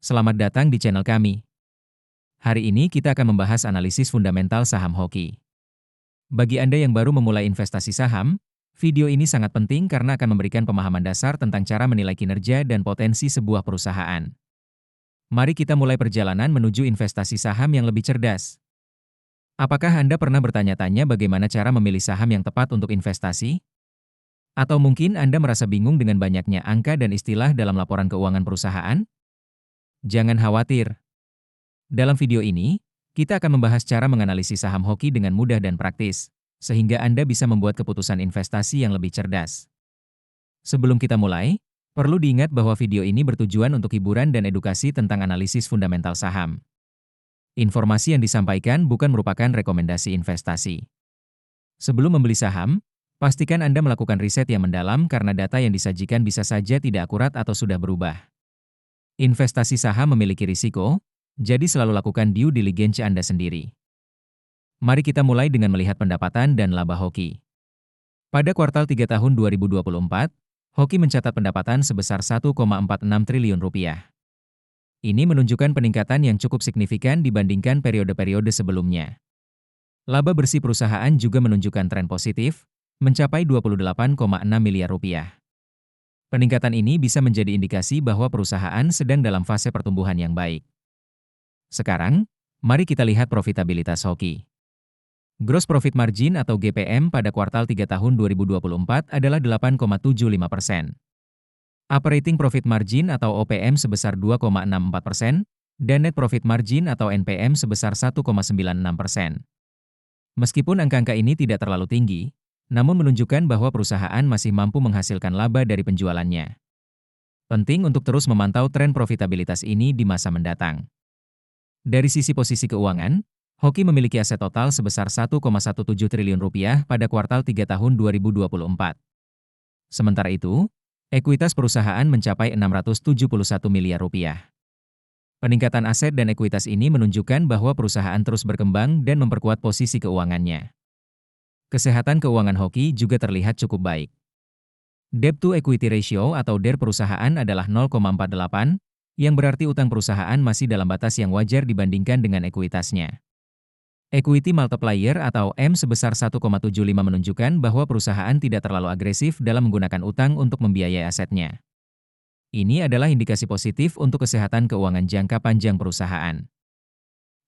Selamat datang di channel kami. Hari ini kita akan membahas analisis fundamental saham hoki. Bagi Anda yang baru memulai investasi saham, video ini sangat penting karena akan memberikan pemahaman dasar tentang cara menilai kinerja dan potensi sebuah perusahaan. Mari kita mulai perjalanan menuju investasi saham yang lebih cerdas. Apakah Anda pernah bertanya-tanya bagaimana cara memilih saham yang tepat untuk investasi? Atau mungkin Anda merasa bingung dengan banyaknya angka dan istilah dalam laporan keuangan perusahaan? Jangan khawatir. Dalam video ini, kita akan membahas cara menganalisis saham hoki dengan mudah dan praktis, sehingga Anda bisa membuat keputusan investasi yang lebih cerdas. Sebelum kita mulai, perlu diingat bahwa video ini bertujuan untuk hiburan dan edukasi tentang analisis fundamental saham. Informasi yang disampaikan bukan merupakan rekomendasi investasi. Sebelum membeli saham, pastikan Anda melakukan riset yang mendalam karena data yang disajikan bisa saja tidak akurat atau sudah berubah. Investasi saham memiliki risiko, jadi selalu lakukan due diligence Anda sendiri. Mari kita mulai dengan melihat pendapatan dan laba hoki. Pada kuartal 3 tahun 2024, hoki mencatat pendapatan sebesar 1,46 triliun rupiah. Ini menunjukkan peningkatan yang cukup signifikan dibandingkan periode-periode sebelumnya. Laba bersih perusahaan juga menunjukkan tren positif, mencapai 28,6 miliar rupiah. Peningkatan ini bisa menjadi indikasi bahwa perusahaan sedang dalam fase pertumbuhan yang baik. Sekarang, mari kita lihat profitabilitas hoki. Gross Profit Margin atau GPM pada kuartal 3 tahun 2024 adalah 8,75%. Operating Profit Margin atau OPM sebesar 2,64%, dan Net Profit Margin atau NPM sebesar 1,96%. Meskipun angka-angka ini tidak terlalu tinggi, namun menunjukkan bahwa perusahaan masih mampu menghasilkan laba dari penjualannya. Penting untuk terus memantau tren profitabilitas ini di masa mendatang. Dari sisi posisi keuangan, hoki memiliki aset total sebesar 1,17 triliun rupiah pada kuartal 3 tahun 2024. Sementara itu, ekuitas perusahaan mencapai 671 miliar rupiah. Peningkatan aset dan ekuitas ini menunjukkan bahwa perusahaan terus berkembang dan memperkuat posisi keuangannya. Kesehatan keuangan hoki juga terlihat cukup baik. Debt to equity ratio atau DER perusahaan adalah 0,48, yang berarti utang perusahaan masih dalam batas yang wajar dibandingkan dengan ekuitasnya. Equity multiplier atau M sebesar 1,75 menunjukkan bahwa perusahaan tidak terlalu agresif dalam menggunakan utang untuk membiayai asetnya. Ini adalah indikasi positif untuk kesehatan keuangan jangka panjang perusahaan.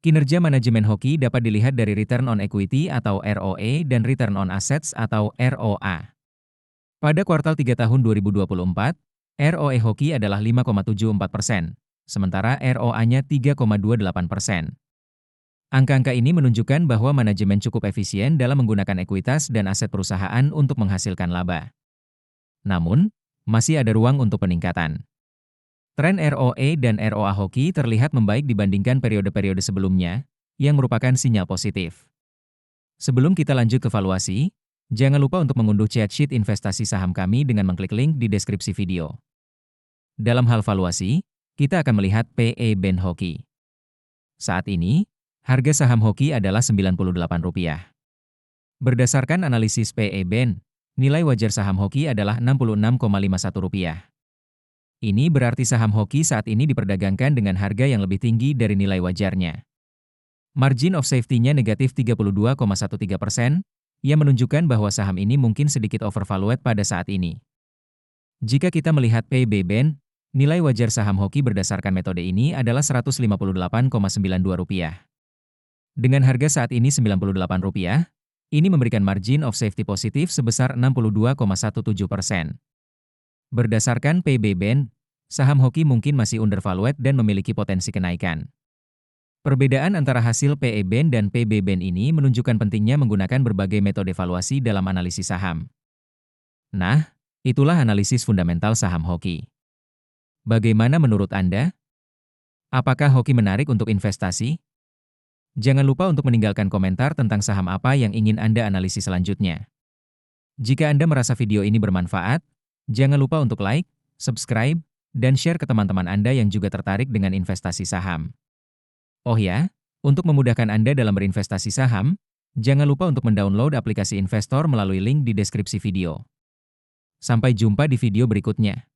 Kinerja manajemen hoki dapat dilihat dari Return on Equity atau ROE dan Return on Assets atau ROA. Pada kuartal 3 tahun 2024, ROE hoki adalah 5,74%, sementara ROA-nya 3,28%. Angka-angka ini menunjukkan bahwa manajemen cukup efisien dalam menggunakan ekuitas dan aset perusahaan untuk menghasilkan laba. Namun, masih ada ruang untuk peningkatan. Tren ROE dan ROA hoki terlihat membaik dibandingkan periode-periode sebelumnya, yang merupakan sinyal positif. Sebelum kita lanjut ke valuasi, jangan lupa untuk mengunduh chat sheet investasi saham kami dengan mengklik link di deskripsi video. Dalam hal valuasi, kita akan melihat PE BEN hoki. Saat ini, harga saham hoki adalah Rp98. Berdasarkan analisis PE BEN, nilai wajar saham hoki adalah Rp66,51. Ini berarti saham hoki saat ini diperdagangkan dengan harga yang lebih tinggi dari nilai wajarnya. Margin of safety-nya negatif 32,13%, yang menunjukkan bahwa saham ini mungkin sedikit overvalued pada saat ini. Jika kita melihat PB BEN, nilai wajar saham hoki berdasarkan metode ini adalah Rp158,92. Dengan harga saat ini Rp98, ini memberikan margin of safety positif sebesar 62,17%. Berdasarkan PB BEN, saham hoki mungkin masih undervalued dan memiliki potensi kenaikan. Perbedaan antara hasil PE BEN dan PB BEN ini menunjukkan pentingnya menggunakan berbagai metode valuasi dalam analisis saham. Nah, itulah analisis fundamental saham hoki. Bagaimana menurut Anda? Apakah hoki menarik untuk investasi? Jangan lupa untuk meninggalkan komentar tentang saham apa yang ingin Anda analisis selanjutnya. Jika Anda merasa video ini bermanfaat, jangan lupa untuk like, subscribe, dan share ke teman-teman Anda yang juga tertarik dengan investasi saham. Oh ya, untuk memudahkan Anda dalam berinvestasi saham, jangan lupa untuk mendownload aplikasi investor melalui link di deskripsi video. Sampai jumpa di video berikutnya.